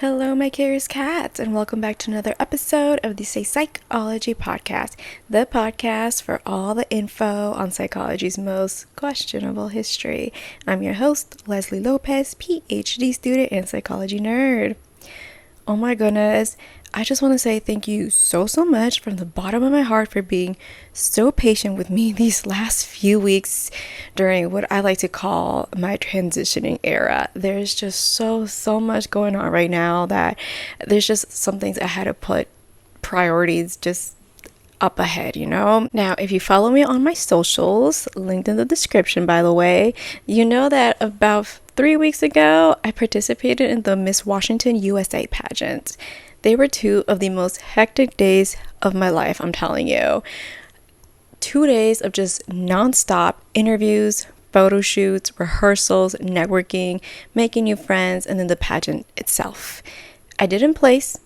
Hello, my curious cats, and welcome back to another episode of the Psychology Podcast, the podcast for all the info on psychology's most questionable history. I'm your host, Leslie Lopez, PhD student and psychology nerd. Oh my goodness, I just want to say thank you so much from the bottom of my heart for being so patient with me these last few weeks during what I like to call my transitioning era. There's just so much going on right now that there's just some things I had to put priorities just up ahead, you know? Now, if you follow me on my socials, linked in the description, by the way, you know that about 3 weeks ago, I participated in the Miss Washington USA pageant. They were two of the most hectic days of my life, I'm telling you. 2 days of just nonstop interviews, photo shoots, rehearsals, networking, making new friends, and then the pageant itself. I didn't place,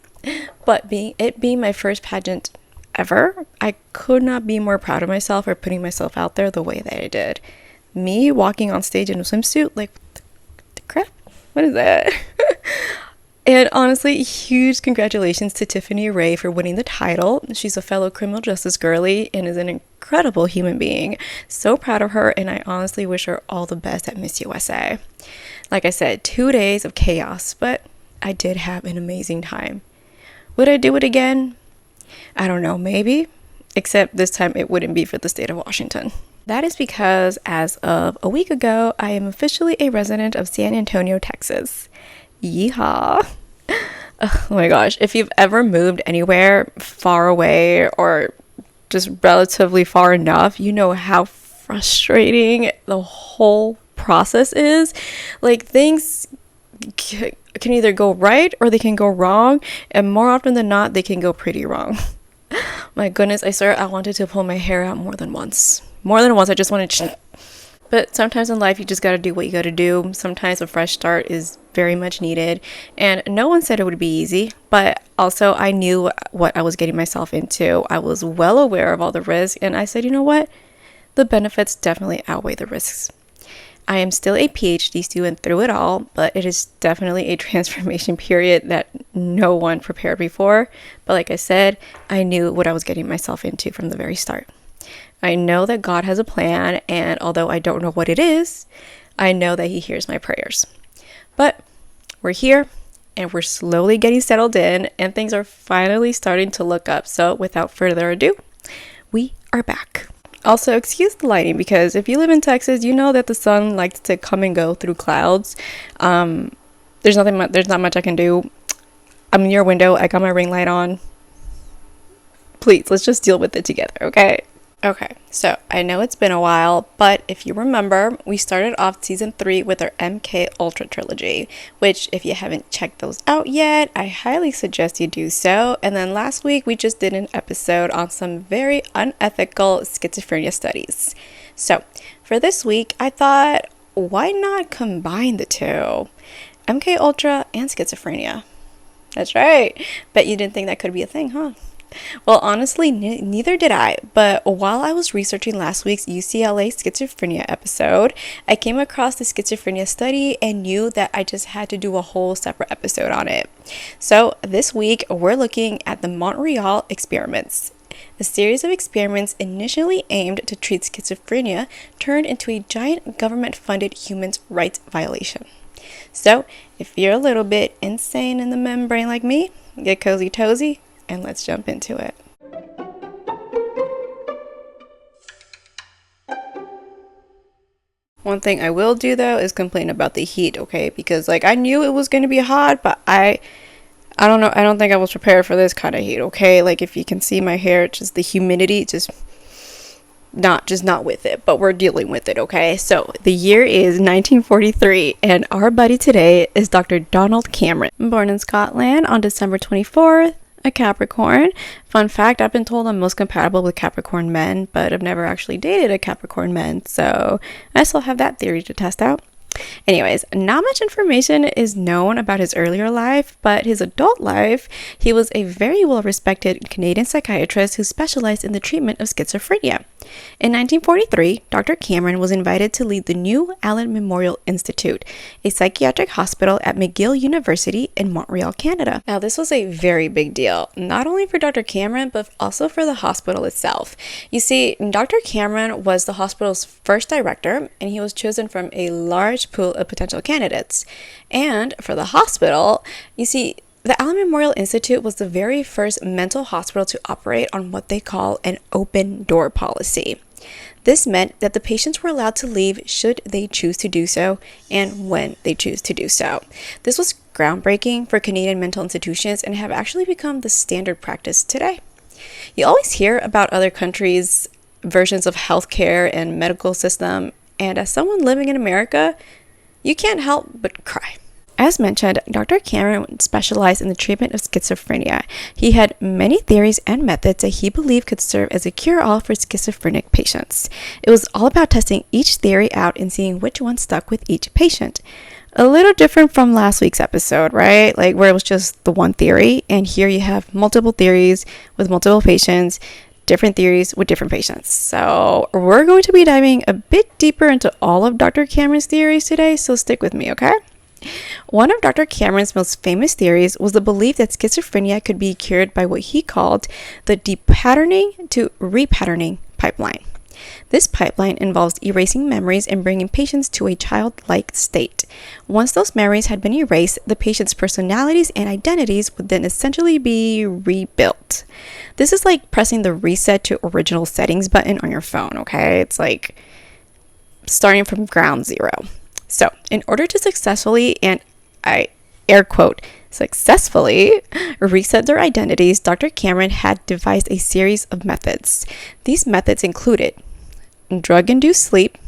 but being my first pageant ever, I could not be more proud of myself for putting myself out there the way that I did. Me walking on stage in a swimsuit, like, the crap? What is that? And honestly, huge congratulations to Tiffany Ray for winning the title. She's a fellow criminal justice girly and is an incredible human being. So proud of her, and I honestly wish her all the best at Miss USA. Like I said, 2 days of chaos, but I did have an amazing time. Would I do it again? I don't know, maybe. Except this time it wouldn't be for the state of Washington. That is because as of a week ago, I am officially a resident of San Antonio, Texas. Yeehaw. Oh my gosh, if you've ever moved anywhere far away or just relatively far enough, you know how frustrating the whole process is. Like, things can either go right or they can go wrong, and more often than not, they can go pretty wrong. My goodness, I swear I wanted to pull my hair out more than once. I just wanted to... But sometimes in life, you just got to do what you got to do. Sometimes a fresh start is very much needed. And no one said it would be easy, but also I knew what I was getting myself into. I was well aware of all the risks, and I said, you know what? The benefits definitely outweigh the risks. I am still a PhD student through it all, but it is definitely a transformation period that no one prepared me for. But like I said, I knew what I was getting myself into from the very start. I know that God has a plan, and although I don't know what it is, I know that He hears my prayers. But we're here, and we're slowly getting settled in, and things are finally starting to look up. So without further ado, we are back. Also, excuse the lighting, because if you live in Texas, you know that the sun likes to come and go through clouds. There's not much I can do. I'm near a window. I got my ring light on. Please, let's just deal with it together, okay? Okay, so I know it's been a while, but if you remember, we started off season 3 with our MK Ultra trilogy, which if you haven't checked those out yet, I highly suggest you do so. And then last week, we just did an episode on some very unethical schizophrenia studies. So for this week, I thought, why not combine the two? MK Ultra and schizophrenia. That's right. Bet you didn't think that could be a thing, huh? Well, honestly, neither did I, but while I was researching last week's UCLA schizophrenia episode, I came across the schizophrenia study and knew that I just had to do a whole separate episode on it. So this week, we're looking at the Montréal Experiments, a series of experiments initially aimed to treat schizophrenia turned into a giant government-funded human rights violation. So if you're a little bit insane in the membrane like me, get cozy-tozy, and let's jump into it. One thing I will do though is complain about the heat, okay? Because like I knew it was going to be hot, but I don't know. I don't think I was prepared for this kind of heat, okay? Like if you can see my hair, just the humidity, just not with it, but we're dealing with it, okay? So the year is 1943, and our buddy today is Dr. Donald Cameron, born in Scotland on December 24th. A Capricorn. Fun fact, I've been told I'm most compatible with Capricorn men, but I've never actually dated a Capricorn man, so I still have that theory to test out. Anyways, not much information is known about his earlier life, but his adult life, he was a very well-respected Canadian psychiatrist who specialized in the treatment of schizophrenia. In 1943, Dr. Cameron was invited to lead the new Allen Memorial Institute, a psychiatric hospital at McGill University in Montreal, Canada. Now, this was a very big deal, not only for Dr. Cameron, but also for the hospital itself. You see, Dr. Cameron was the hospital's first director, and he was chosen from a large pool of potential candidates. And for the hospital, you see, the Allen Memorial Institute was the very first mental hospital to operate on what they call an open door policy. This meant that the patients were allowed to leave should they choose to do so and when they choose to do so. This was groundbreaking for Canadian mental institutions and have actually become the standard practice today. You always hear about other countries' versions of healthcare and medical system, and as someone living in America, you can't help but cry. As mentioned, Dr. Cameron specialized in the treatment of schizophrenia. He had many theories and methods that he believed could serve as a cure-all for schizophrenic patients. It was all about testing each theory out and seeing which one stuck with each patient. A little different from last week's episode, right? Like where it was just the one theory, and here you have multiple theories with multiple patients, different theories with different patients. So we're going to be diving a bit deeper into all of Dr. Cameron's theories today, so stick with me, okay? One of Dr. Cameron's most famous theories was the belief that schizophrenia could be cured by what he called the depatterning to repatterning pipeline. This pipeline involves erasing memories and bringing patients to a childlike state. Once those memories had been erased, the patient's personalities and identities would then essentially be rebuilt. This is like pressing the reset to original settings button on your phone, okay? It's like starting from ground zero. So, in order to successfully, and I air quote, successfully reset their identities, Dr. Cameron had devised a series of methods. These methods included drug-induced sleep,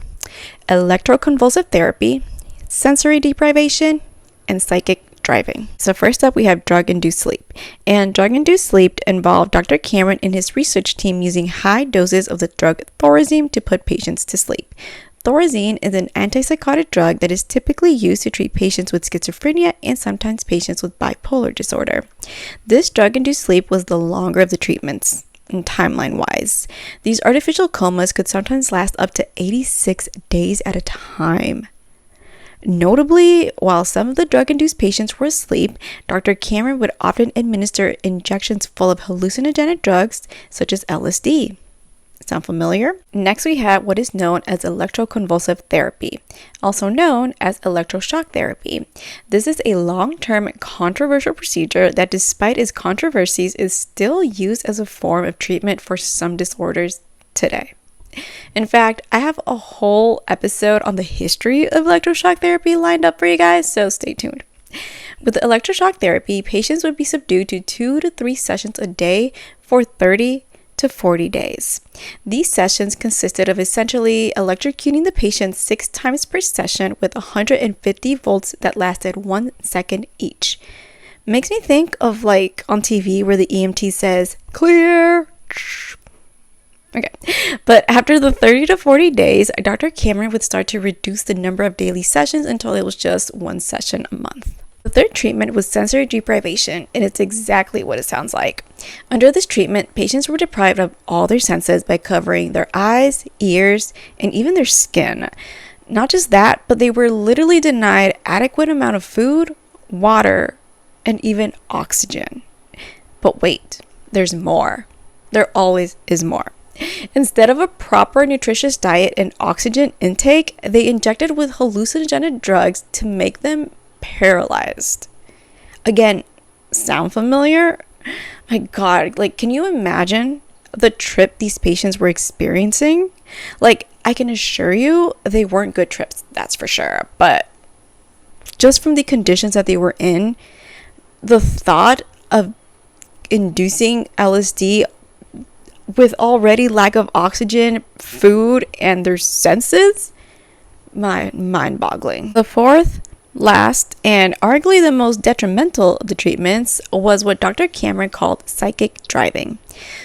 electroconvulsive therapy, sensory deprivation, and psychic driving. So first up, we have drug-induced sleep. And drug-induced sleep involved Dr. Cameron and his research team using high doses of the drug Thorazine to put patients to sleep. Thorazine is an antipsychotic drug that is typically used to treat patients with schizophrenia and sometimes patients with bipolar disorder. This drug-induced sleep was the longer of the treatments, timeline-wise. These artificial comas could sometimes last up to 86 days at a time. Notably, while some of the drug-induced patients were asleep, Dr. Cameron would often administer injections full of hallucinogenic drugs such as LSD. Sound familiar? Next, we have what is known as electroconvulsive therapy, also known as electroshock therapy. This is a long-term controversial procedure that, despite its controversies, is still used as a form of treatment for some disorders today. In fact, I have a whole episode on the history of electroshock therapy lined up for you guys, so stay tuned. With electroshock therapy, patients would be subdued to 2 to 3 sessions a day for 30 to 40 days. These sessions consisted of essentially electrocuting the patient 6 times per session with 150 volts that lasted 1 second each. Makes me think of like on TV where the EMT says, "Clear." Okay, but after the 30 to 40 days, Dr. Cameron would start to reduce the number of daily sessions until it was just 1 session a month. The third treatment was sensory deprivation, and it's exactly what it sounds like. Under this treatment, patients were deprived of all their senses by covering their eyes, ears, and even their skin. Not just that, but they were literally denied adequate amount of food, water, and even oxygen. But wait, there's more. There always is more. Instead of a proper nutritious diet and oxygen intake, they injected with hallucinogenic drugs to make them paralyzed. Again, sound familiar? My God, like, can you imagine the trip these patients were experiencing? Like, I can assure you they weren't good trips, that's for sure. But just from the conditions that they were in, the thought of inducing LSD with already lack of oxygen, food, and their senses, mind-boggling. The fourth Last, and arguably the most detrimental of the treatments, was what Dr. Cameron called psychic driving.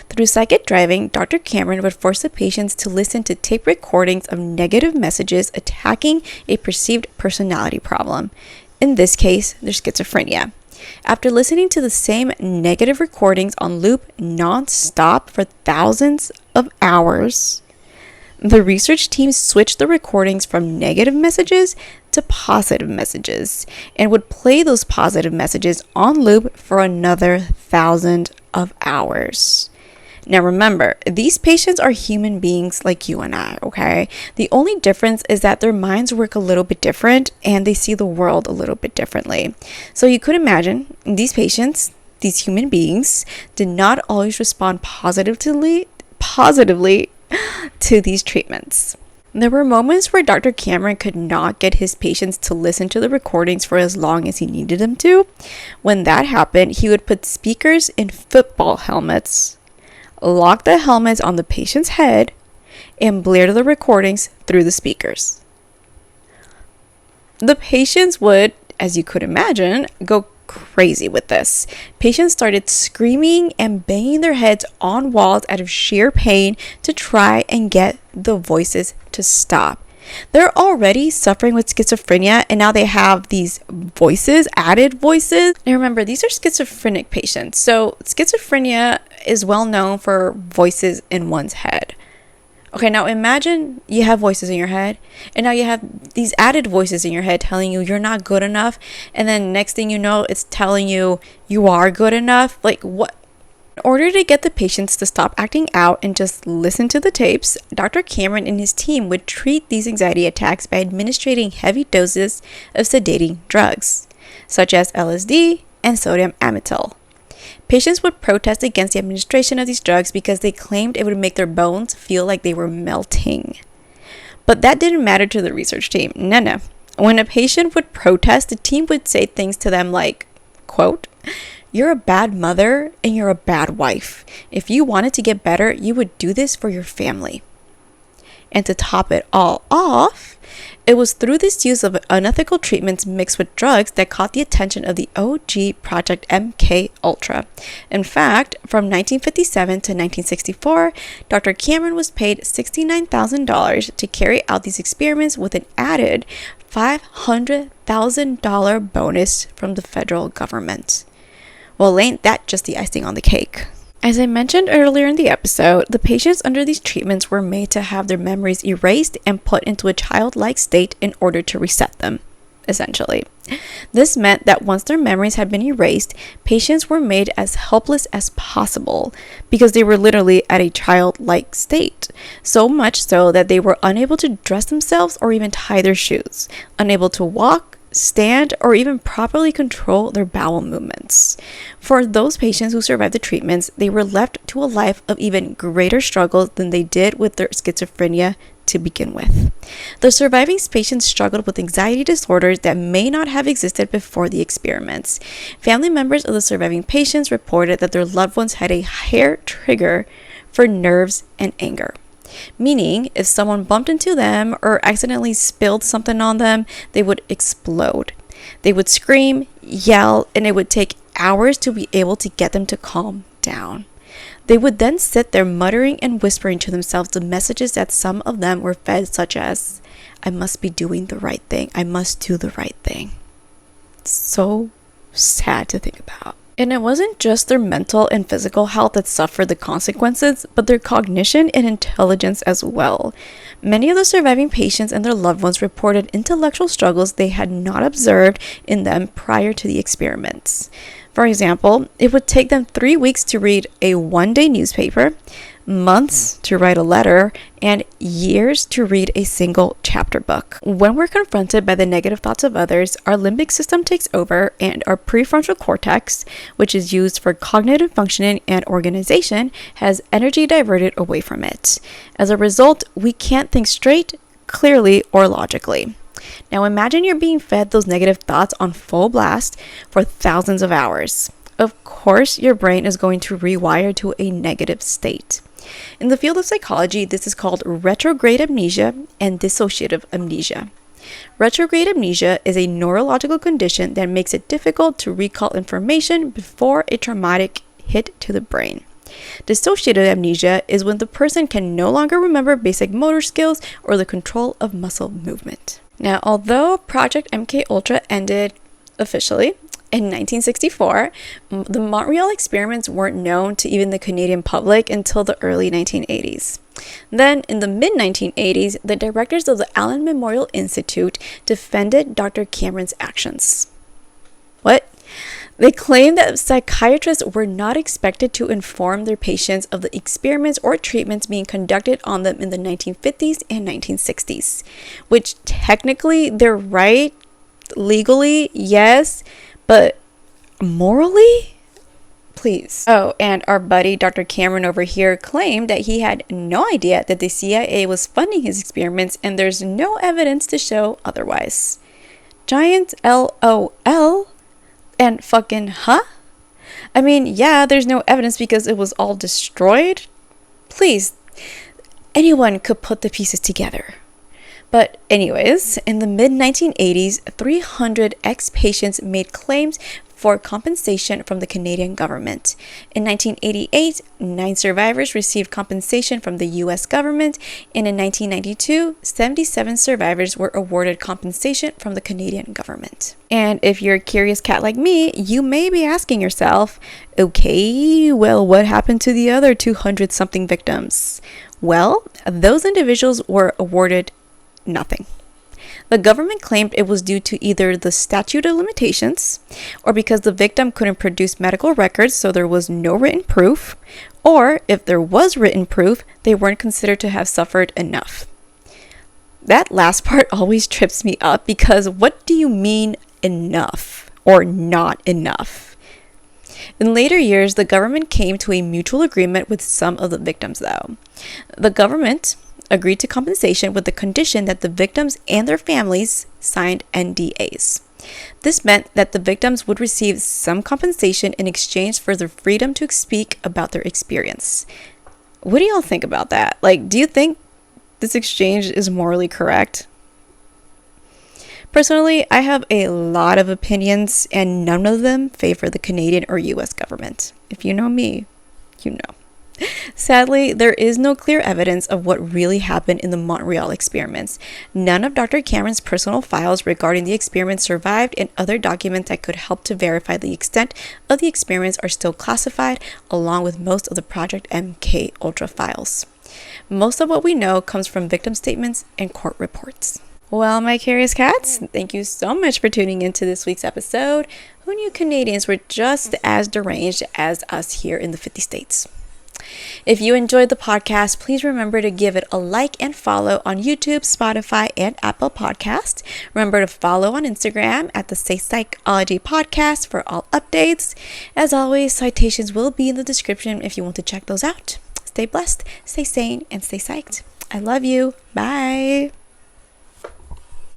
Through psychic driving, Dr. Cameron would force the patients to listen to tape recordings of negative messages attacking a perceived personality problem. In this case, their schizophrenia. After listening to the same negative recordings on loop non-stop for thousands of hours, the research team switched the recordings from negative messages to positive messages and would play those positive messages on loop for another 1,000 of hours. Now remember, these patients are human beings like you and I, okay? The only difference is that their minds work a little bit different and they see the world a little bit differently. So you could imagine these patients, these human beings, did not always respond positively to these treatments. There were moments where Dr. Cameron could not get his patients to listen to the recordings for as long as he needed them to. When that happened, he would put speakers in football helmets, lock the helmets on the patient's head, and blare the recordings through the speakers. The patients would, as you could imagine, go crazy with this. Patients started screaming and banging their heads on walls out of sheer pain to try and get the voices to stop. They're already suffering with schizophrenia, and now they have these voices, added voices. And remember, these are schizophrenic patients. So schizophrenia is well known for voices in one's head. Okay, now imagine you have voices in your head, and now you have these added voices in your head telling you you're not good enough, and then next thing you know, it's telling you you are good enough. Like, what? In order to get the patients to stop acting out and just listen to the tapes, Dr. Cameron and his team would treat these anxiety attacks by administering heavy doses of sedating drugs, such as LSD and sodium amytal. Patients would protest against the administration of these drugs because they claimed it would make their bones feel like they were melting. But that didn't matter to the research team. No. When a patient would protest, the team would say things to them like, quote, "You're a bad mother and you're a bad wife. If you wanted to get better, you would do this for your family." And to top it all off, it was through this use of unethical treatments mixed with drugs that caught the attention of the OG Project MK Ultra. In fact, from 1957 to 1964, Dr. Cameron was paid $69,000 to carry out these experiments with an added $500,000 bonus from the federal government. Well, ain't that just the icing on the cake? As I mentioned earlier in the episode, the patients under these treatments were made to have their memories erased and put into a childlike state in order to reset them, essentially. This meant that once their memories had been erased, patients were made as helpless as possible because they were literally at a childlike state. So much so that they were unable to dress themselves or even tie their shoes, unable to walk, stand, or even properly control their bowel movements. For those patients who survived the treatments, they were left to a life of even greater struggles than they did with their schizophrenia to begin with. The surviving patients struggled with anxiety disorders that may not have existed before the experiments. Family members of the surviving patients reported that their loved ones had a hair trigger for nerves and anger. Meaning, if someone bumped into them or accidentally spilled something on them, they would explode. They would scream, yell, and it would take hours to be able to get them to calm down. They would then sit there muttering and whispering to themselves the messages that some of them were fed, such as, "I must be doing the right thing. I must do the right thing." It's so sad to think about. And it wasn't just their mental and physical health that suffered the consequences, but their cognition and intelligence as well. Many of the surviving patients and their loved ones reported intellectual struggles they had not observed in them prior to the experiments. For example, it would take them 3 weeks to read a one-day newspaper, months to write a letter, and years to read a single chapter book. When we're confronted by the negative thoughts of others, our limbic system takes over and our prefrontal cortex, which is used for cognitive functioning and organization, has energy diverted away from it. As a result, we can't think straight, clearly, or logically. Now imagine you're being fed those negative thoughts on full blast for thousands of hours. Of course, your brain is going to rewire to a negative state. In the field of psychology, this is called retrograde amnesia and dissociative amnesia. Retrograde amnesia is a neurological condition that makes it difficult to recall information before a traumatic hit to the brain. Dissociative amnesia is when the person can no longer remember basic motor skills or the control of muscle movement. Now, although Project MKUltra ended officially in 1964, the Montreal experiments weren't known to even the Canadian public until the early 1980s. Then, in the mid-1980s, the directors of the Allen Memorial Institute defended Dr. Cameron's actions. What? They claimed that psychiatrists were not expected to inform their patients of the experiments or treatments being conducted on them in the 1950s and 1960s, which technically they're right, legally, yes, but morally? Please. Oh, and our buddy Dr. Cameron over here claimed that he had no idea that the CIA was funding his experiments, and there's no evidence to show otherwise. Giant LOL and fucking huh? I mean, yeah, there's no evidence because it was all destroyed. Please, anyone could put the pieces together. But anyways, in the mid-1980s, 300 ex-patients made claims for compensation from the Canadian government. In 1988, 9 survivors received compensation from the US government, and in 1992, 77 survivors were awarded compensation from the Canadian government. And if you're a curious cat like me, you may be asking yourself, okay, well, what happened to the other 200-something victims? Well, those individuals were awarded nothing. The government claimed it was due to either the statute of limitations, or because the victim couldn't produce medical records, so there was no written proof, or if there was written proof, they weren't considered to have suffered enough. That last part always trips me up, because what do you mean enough or not enough? In later years, the government came to a mutual agreement with some of the victims, though. The government agreed to compensation with the condition that the victims and their families signed NDAs. This meant that the victims would receive some compensation in exchange for their freedom to speak about their experience. What do y'all think about that? Like, do you think this exchange is morally correct? Personally, I have a lot of opinions, and none of them favor the Canadian or US government. If you know me, you know. Sadly, there is no clear evidence of what really happened in the Montreal experiments. None of Dr. Cameron's personal files regarding the experiments survived, and other documents that could help to verify the extent of the experiments are still classified, along with most of the Project MKUltra files. Most of what we know comes from victim statements and court reports. Well, my curious cats, thank you so much for tuning into this week's episode. Who knew Canadians were just as deranged as us here in the 50 states? If you enjoyed the podcast, please remember to give it a like and follow on YouTube, Spotify, and Apple Podcasts. Remember to follow on Instagram at the Say Psychology Podcast for all updates. As always, citations will be in the description if you want to check those out. Stay blessed, stay sane, and stay psyched. I love you. Bye.